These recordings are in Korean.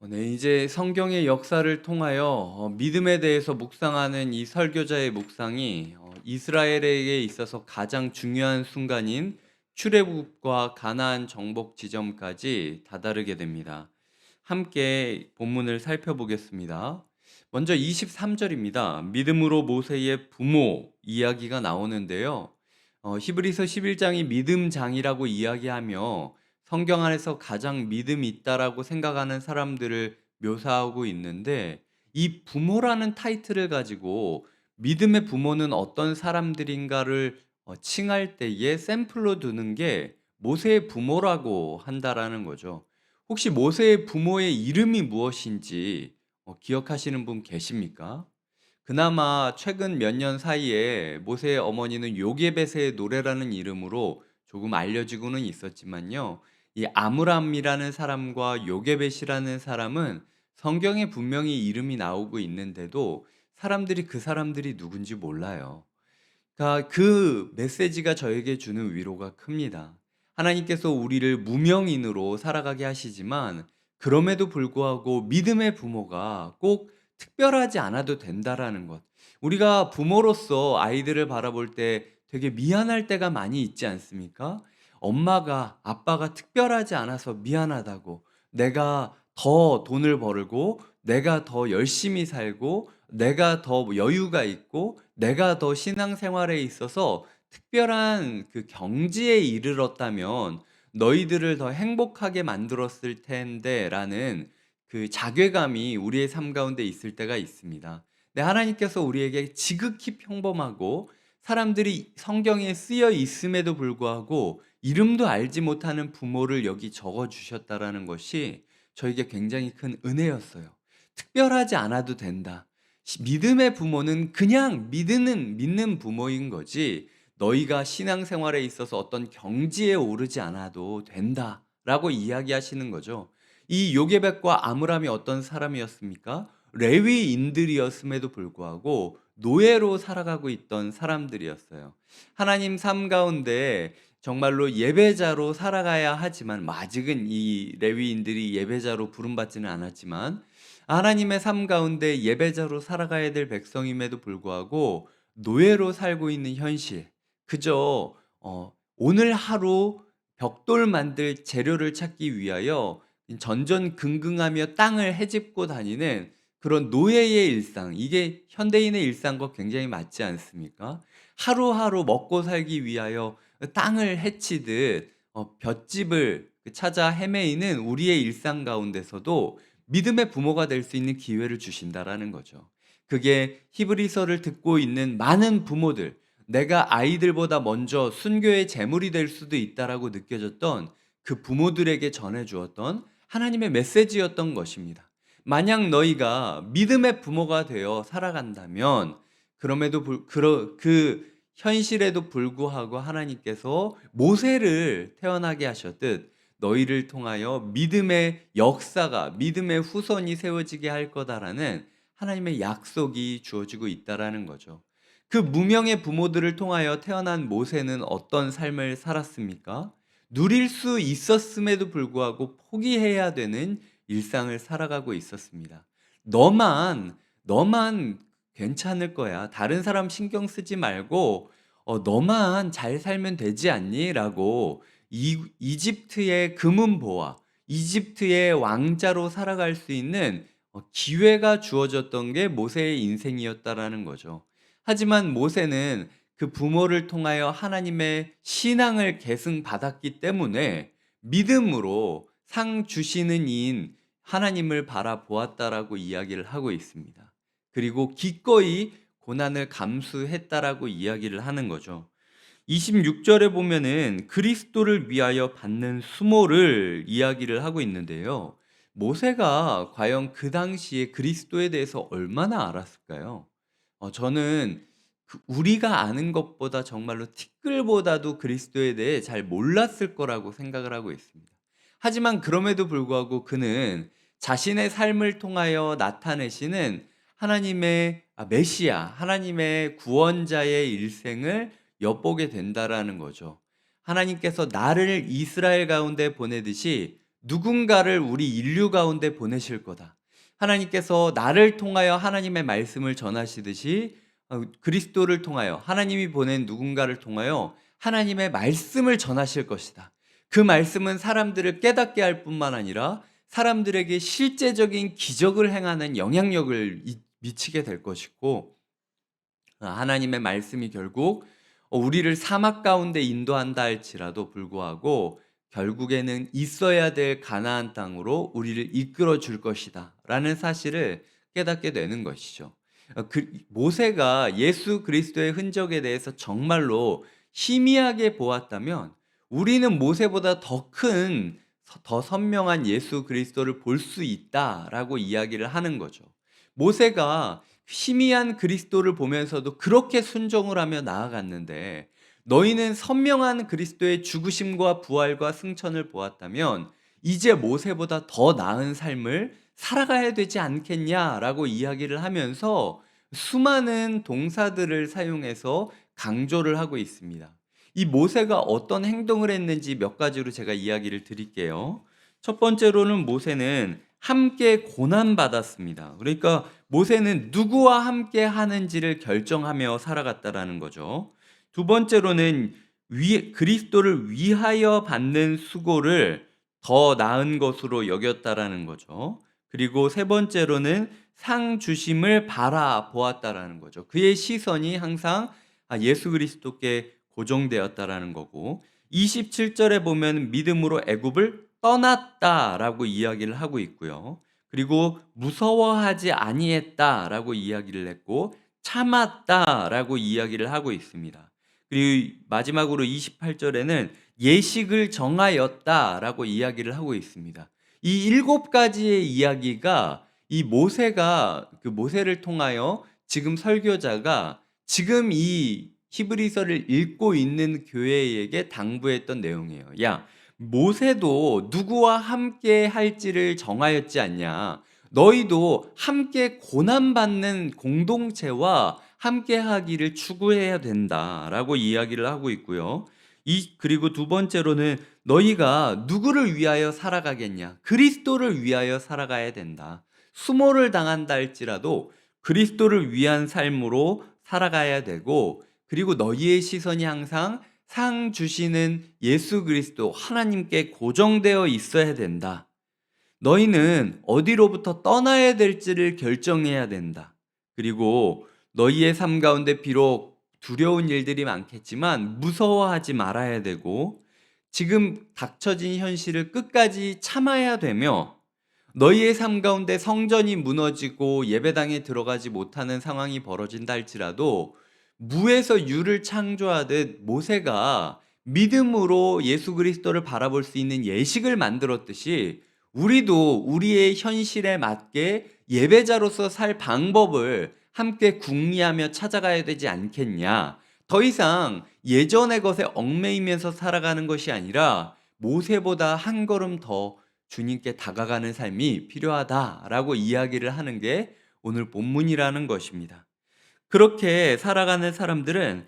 네, 이제 성경의 역사를 통하여 믿음에 대해서 묵상하는 이 설교자의 묵상이 이스라엘에게 있어서 가장 중요한 순간인 출애굽과 가나안 정복 지점까지 다다르게 됩니다. 함께 본문을 살펴보겠습니다. 먼저 23절입니다. 믿음으로 모세의 부모 이야기가 나오는데요. 히브리서 11장이 믿음장이라고 이야기하며 성경 안에서 가장 믿음이 있다라고 생각하는 사람들을 묘사하고 있는데, 이 부모라는 타이틀을 가지고 믿음의 부모는 어떤 사람들인가를 칭할 때에 샘플로 두는 게 모세의 부모라고 한다라는 거죠. 혹시 모세의 부모의 이름이 무엇인지 기억하시는 분 계십니까? 그나마 최근 몇 년 사이에 모세의 어머니는 요게벳의 노래라는 이름으로 조금 알려지고는 있었지만요. 이 아므람이라는 사람과 요게벳이라는 사람은 성경에 분명히 이름이 나오고 있는데도 사람들이 그 사람들이 누군지 몰라요. 그러니까 그 메시지가 저에게 주는 위로가 큽니다. 하나님께서 우리를 무명인으로 살아가게 하시지만 그럼에도 불구하고 믿음의 부모가 꼭 특별하지 않아도 된다라는 것. 우리가 부모로서 아이들을 바라볼 때 되게 미안할 때가 많이 있지 않습니까? 엄마가, 아빠가 특별하지 않아서 미안하다고, 내가 더 돈을 벌고, 내가 더 열심히 살고, 내가 더 여유가 있고, 내가 더 신앙생활에 있어서 특별한 그 경지에 이르렀다면 너희들을 더 행복하게 만들었을 텐데라는 그 자괴감이 우리의 삶 가운데 있을 때가 있습니다. 근데 하나님께서 우리에게 지극히 평범하고 사람들이 성경에 쓰여 있음에도 불구하고 이름도 알지 못하는 부모를 여기 적어 주셨다라는 것이 저에게 굉장히 큰 은혜였어요. 특별하지 않아도 된다. 믿음의 부모는 그냥 믿는 부모인 거지, 너희가 신앙생활에 있어서 어떤 경지에 오르지 않아도 된다라고 이야기하시는 거죠. 이 요게벳과 아므람이 어떤 사람이었습니까? 레위인들이었음에도 불구하고 노예로 살아가고 있던 사람들이었어요. 하나님 삶 가운데 정말로 예배자로 살아가야 하지만, 아직은 이 레위인들이 예배자로 부름받지는 않았지만 하나님의 삶 가운데 예배자로 살아가야 될 백성임에도 불구하고 노예로 살고 있는 현실, 그저 오늘 하루 벽돌 만들 재료를 찾기 위하여 전전긍긍하며 땅을 헤집고 다니는 그런 노예의 일상, 이게 현대인의 일상과 굉장히 맞지 않습니까? 하루하루 먹고 살기 위하여 땅을 헤치듯 볏집을 찾아 헤매이는 우리의 일상 가운데서도 믿음의 부모가 될 수 있는 기회를 주신다라는 거죠. 그게 히브리서를 듣고 있는 많은 부모들, 내가 아이들보다 먼저 순교의 제물이 될 수도 있다라고 느껴졌던 그 부모들에게 전해 주었던 하나님의 메시지였던 것입니다. 만약 너희가 믿음의 부모가 되어 살아간다면, 그 현실에도 불구하고 하나님께서 모세를 태어나게 하셨듯 너희를 통하여 믿음의 역사가, 믿음의 후손이 세워지게 할 거다라는 하나님의 약속이 주어지고 있다라는 거죠. 그 무명의 부모들을 통하여 태어난 모세는 어떤 삶을 살았습니까? 누릴 수 있었음에도 불구하고 포기해야 되는 일상을 살아가고 있었습니다. 너만 괜찮을 거야. 다른 사람 신경 쓰지 말고 너만 잘 살면 되지 않니? 라고 이집트의 금은보화, 이집트의 왕자로 살아갈 수 있는 기회가 주어졌던 게 모세의 인생이었다라는 거죠. 하지만 모세는 그 부모를 통하여 하나님의 신앙을 계승받았기 때문에 믿음으로 상 주시는 이인 하나님을 바라보았다라고 이야기를 하고 있습니다. 그리고 기꺼이 고난을 감수했다라고 이야기를 하는 거죠. 26절에 보면은 그리스도를 위하여 받는 수모를 이야기를 하고 있는데요. 모세가 과연 그 당시에 그리스도에 대해서 얼마나 알았을까요? 저는 우리가 아는 것보다 정말로 티끌보다도 그리스도에 대해 잘 몰랐을 거라고 생각을 하고 있습니다. 하지만 그럼에도 불구하고 그는 자신의 삶을 통하여 나타내시는 하나님의 메시아, 하나님의 구원자의 일생을 엿보게 된다라는 거죠. 하나님께서 나를 이스라엘 가운데 보내듯이 누군가를 우리 인류 가운데 보내실 거다. 하나님께서 나를 통하여 하나님의 말씀을 전하시듯이 그리스도를 통하여 하나님이 보낸 누군가를 통하여 하나님의 말씀을 전하실 것이다. 그 말씀은 사람들을 깨닫게 할 뿐만 아니라 사람들에게 실제적인 기적을 행하는 영향력을 미치게 될 것이고, 하나님의 말씀이 결국 우리를 사막 가운데 인도한다 할지라도 불구하고 결국에는 있어야 될 가나안 땅으로 우리를 이끌어 줄 것이다 라는 사실을 깨닫게 되는 것이죠. 모세가 예수 그리스도의 흔적에 대해서 정말로 희미하게 보았다면 우리는 모세보다 더 선명한 예수 그리스도를 볼 수 있다라고 이야기를 하는 거죠. 모세가 희미한 그리스도를 보면서도 그렇게 순종을 하며 나아갔는데, 너희는 선명한 그리스도의 죽으심과 부활과 승천을 보았다면 이제 모세보다 더 나은 삶을 살아가야 되지 않겠냐라고 이야기를 하면서 수많은 동사들을 사용해서 강조를 하고 있습니다. 이 모세가 어떤 행동을 했는지 몇 가지로 제가 이야기를 드릴게요. 첫 번째로는 모세는 함께 고난받았습니다. 그러니까 모세는 누구와 함께 하는지를 결정하며 살아갔다라는 거죠. 두 번째로는 그리스도를 위하여 받는 수고를 더 나은 것으로 여겼다라는 거죠. 그리고 세 번째로는 상 주심을 바라보았다라는 거죠. 그의 시선이 항상 예수 그리스도께 고정되었다라는 거고, 27절에 보면 믿음으로 애굽을 떠났다라고 이야기를 하고 있고요. 그리고 무서워하지 아니했다라고 이야기를 했고 참았다라고 이야기를 하고 있습니다. 그리고 마지막으로 28절에는 예식을 정하였다라고 이야기를 하고 있습니다. 이 일곱 가지의 이야기가 이 모세를 통하여 지금 설교자가 지금 이 히브리서를 읽고 있는 교회에게 당부했던 내용이에요. 야, 모세도 누구와 함께 할지를 정하였지 않냐? 너희도 함께 고난받는 공동체와 함께 하기를 추구해야 된다라고 이야기를 하고 있고요. 그리고 두 번째로는 너희가 누구를 위하여 살아가겠냐? 그리스도를 위하여 살아가야 된다. 수모를 당한다 할지라도 그리스도를 위한 삶으로 살아가야 되고, 그리고 너희의 시선이 항상 상 주시는 예수 그리스도 하나님께 고정되어 있어야 된다. 너희는 어디로부터 떠나야 될지를 결정해야 된다. 그리고 너희의 삶 가운데 비록 두려운 일들이 많겠지만 무서워하지 말아야 되고, 지금 닥쳐진 현실을 끝까지 참아야 되며, 너희의 삶 가운데 성전이 무너지고 예배당에 들어가지 못하는 상황이 벌어진다 할지라도 무에서 유를 창조하듯 모세가 믿음으로 예수 그리스도를 바라볼 수 있는 예식을 만들었듯이 우리도 우리의 현실에 맞게 예배자로서 살 방법을 함께 궁리하며 찾아가야 되지 않겠냐. 더 이상 예전의 것에 얽매이면서 살아가는 것이 아니라 모세보다 한 걸음 더 주님께 다가가는 삶이 필요하다라고 이야기를 하는 게 오늘 본문이라는 것입니다. 그렇게 살아가는 사람들은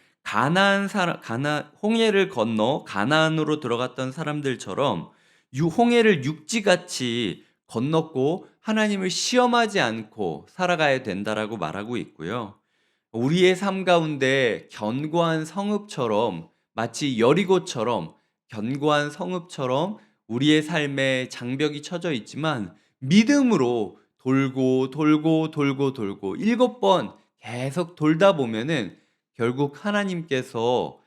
홍해를 건너 가나안으로 들어갔던 사람들처럼 홍해를 육지같이 건넜고 하나님을 시험하지 않고 살아가야 된다라고 말하고 있고요. 우리의 삶 가운데 마치 여리고처럼 견고한 성읍처럼 우리의 삶에 장벽이 쳐져 있지만 믿음으로 돌고 돌고 돌고 돌고 7번 계속 돌다 보면은 결국 하나님께서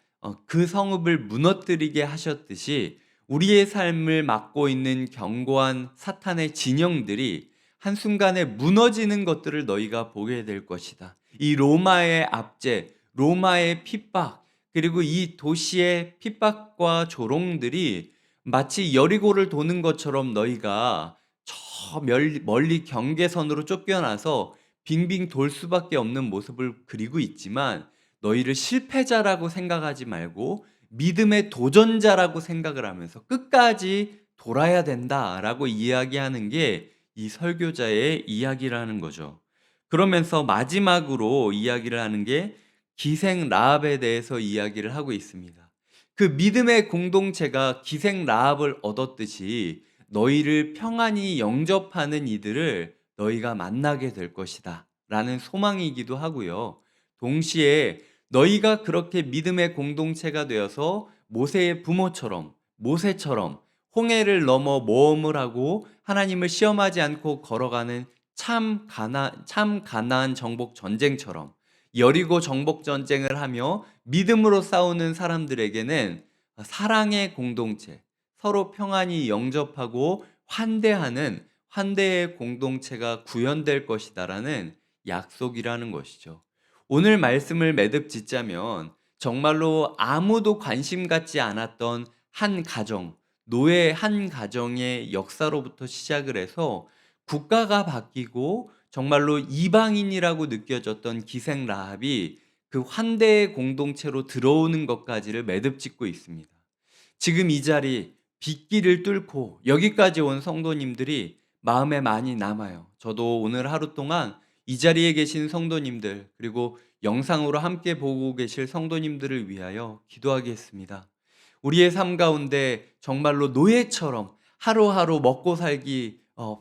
그 성읍을 무너뜨리게 하셨듯이 우리의 삶을 막고 있는 견고한 사탄의 진영들이 한순간에 무너지는 것들을 너희가 보게 될 것이다. 이 로마의 압제, 로마의 핍박, 그리고 이 도시의 핍박과 조롱들이 마치 여리고를 도는 것처럼 너희가 저 멀리 경계선으로 쫓겨나서 빙빙 돌 수밖에 없는 모습을 그리고 있지만, 너희를 실패자라고 생각하지 말고 믿음의 도전자라고 생각을 하면서 끝까지 돌아야 된다라고 이야기하는 게 이 설교자의 이야기라는 거죠. 그러면서 마지막으로 이야기를 하는 게 기생 라합에 대해서 이야기를 하고 있습니다. 그 믿음의 공동체가 기생 라합을 얻었듯이 너희를 평안히 영접하는 이들을 너희가 만나게 될 것이다 라는 소망이기도 하고요. 동시에 너희가 그렇게 믿음의 공동체가 되어서 모세의 부모처럼, 모세처럼 홍해를 넘어 모험을 하고 하나님을 시험하지 않고 걸어가는 참 가나안 정복 전쟁처럼 여리고 정복 전쟁을 하며 믿음으로 싸우는 사람들에게는 사랑의 공동체, 서로 평안히 영접하고 환대하는 환대의 공동체가 구현될 것이다라는 약속이라는 것이죠. 오늘 말씀을 매듭 짓자면 정말로 아무도 관심 갖지 않았던 한 가정, 노예 한 가정의 역사로부터 시작을 해서 국가가 바뀌고 정말로 이방인이라고 느껴졌던 기생 라합이 그 환대의 공동체로 들어오는 것까지를 매듭 짓고 있습니다. 지금 이 자리 빗길을 뚫고 여기까지 온 성도님들이 마음에 많이 남아요. 저도 오늘 하루 동안 이 자리에 계신 성도님들 그리고 영상으로 함께 보고 계실 성도님들을 위하여 기도하겠습니다. 우리의 삶 가운데 정말로 노예처럼 하루하루 먹고 살기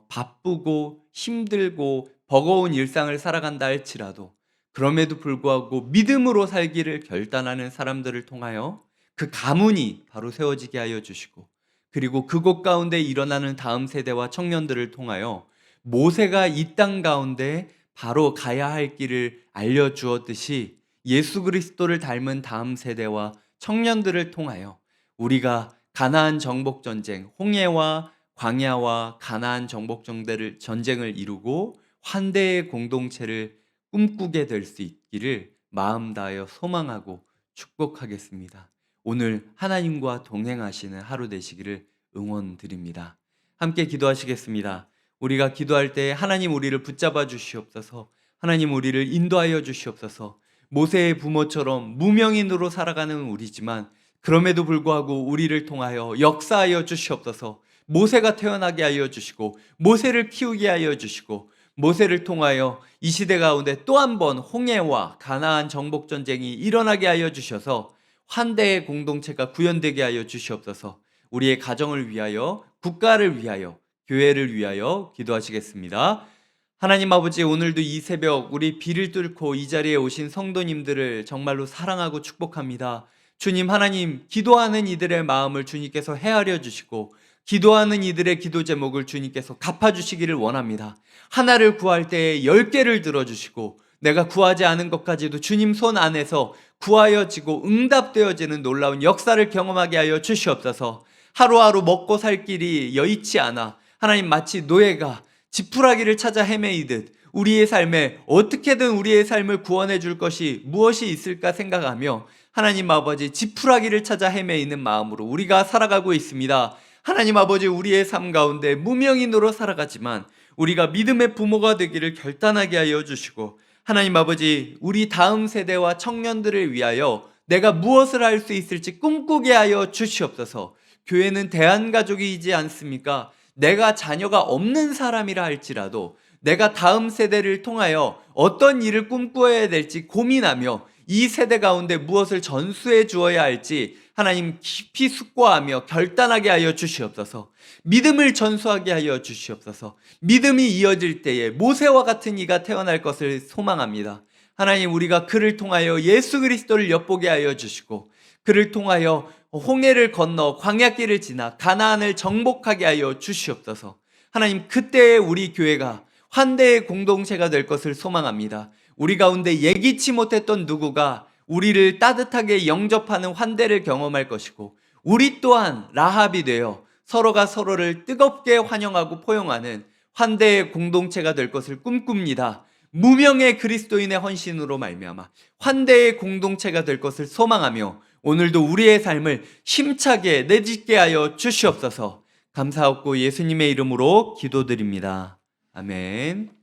바쁘고 힘들고 버거운 일상을 살아간다 할지라도 그럼에도 불구하고 믿음으로 살기를 결단하는 사람들을 통하여 그 가문이 바로 세워지게 하여 주시고 그리고 그곳 가운데 일어나는 다음 세대와 청년들을 통하여 모세가 이 땅 가운데 바로 가야 할 길을 알려주었듯이 예수 그리스도를 닮은 다음 세대와 청년들을 통하여 우리가 가나안 정복 전쟁, 홍해와 광야와 가나안 정복 전쟁을 이루고 환대의 공동체를 꿈꾸게 될 수 있기를 마음 다하여 소망하고 축복하겠습니다. 오늘 하나님과 동행하시는 하루 되시기를 응원드립니다. 함께 기도하시겠습니다. 우리가 기도할 때 하나님 우리를 붙잡아 주시옵소서. 하나님 우리를 인도하여 주시옵소서. 모세의 부모처럼 무명인으로 살아가는 우리지만 그럼에도 불구하고 우리를 통하여 역사하여 주시옵소서. 모세가 태어나게 하여 주시고 모세를 키우게 하여 주시고 모세를 통하여 이 시대 가운데 또 한 번 홍해와 가나안 정복 전쟁이 일어나게 하여 주셔서 환대의 공동체가 구현되게 하여 주시옵소서. 우리의 가정을 위하여, 국가를 위하여, 교회를 위하여 기도하시겠습니다. 하나님 아버지, 오늘도 이 새벽 우리 비를 뚫고 이 자리에 오신 성도님들을 정말로 사랑하고 축복합니다. 주님, 하나님, 기도하는 이들의 마음을 주님께서 헤아려 주시고 기도하는 이들의 기도 제목을 주님께서 갚아주시기를 원합니다. 하나를 구할 때에 10개를 들어주시고 내가 구하지 않은 것까지도 주님 손 안에서 구하여지고 응답되어지는 놀라운 역사를 경험하게 하여 주시옵소서. 하루하루 먹고 살 길이 여의치 않아 하나님 마치 노예가 지푸라기를 찾아 헤매이듯 우리의 삶에 어떻게든 우리의 삶을 구원해 줄 것이 무엇이 있을까 생각하며 하나님 아버지 지푸라기를 찾아 헤매이는 마음으로 우리가 살아가고 있습니다. 하나님 아버지, 우리의 삶 가운데 무명인으로 살아가지만 우리가 믿음의 부모가 되기를 결단하게 하여 주시고 하나님 아버지, 우리 다음 세대와 청년들을 위하여 내가 무엇을 할 수 있을지 꿈꾸게 하여 주시옵소서. 교회는 대한가족이지 않습니까? 내가 자녀가 없는 사람이라 할지라도 내가 다음 세대를 통하여 어떤 일을 꿈꾸어야 될지 고민하며 이 세대 가운데 무엇을 전수해 주어야 할지 하나님 깊이 숙고하며 결단하게 하여 주시옵소서. 믿음을 전수하게 하여 주시옵소서. 믿음이 이어질 때에 모세와 같은 이가 태어날 것을 소망합니다. 하나님, 우리가 그를 통하여 예수 그리스도를 엿보게 하여 주시고 그를 통하여 홍해를 건너 광야길을 지나 가나안을 정복하게 하여 주시옵소서. 하나님, 그때의 우리 교회가 환대의 공동체가 될 것을 소망합니다. 우리 가운데 예기치 못했던 누구가 우리를 따뜻하게 영접하는 환대를 경험할 것이고 우리 또한 라합이 되어 서로가 서로를 뜨겁게 환영하고 포용하는 환대의 공동체가 될 것을 꿈꿉니다. 무명의 그리스도인의 헌신으로 말미암아 환대의 공동체가 될 것을 소망하며 오늘도 우리의 삶을 힘차게 내딛게 하여 주시옵소서. 감사하고 예수님의 이름으로 기도드립니다. 아멘.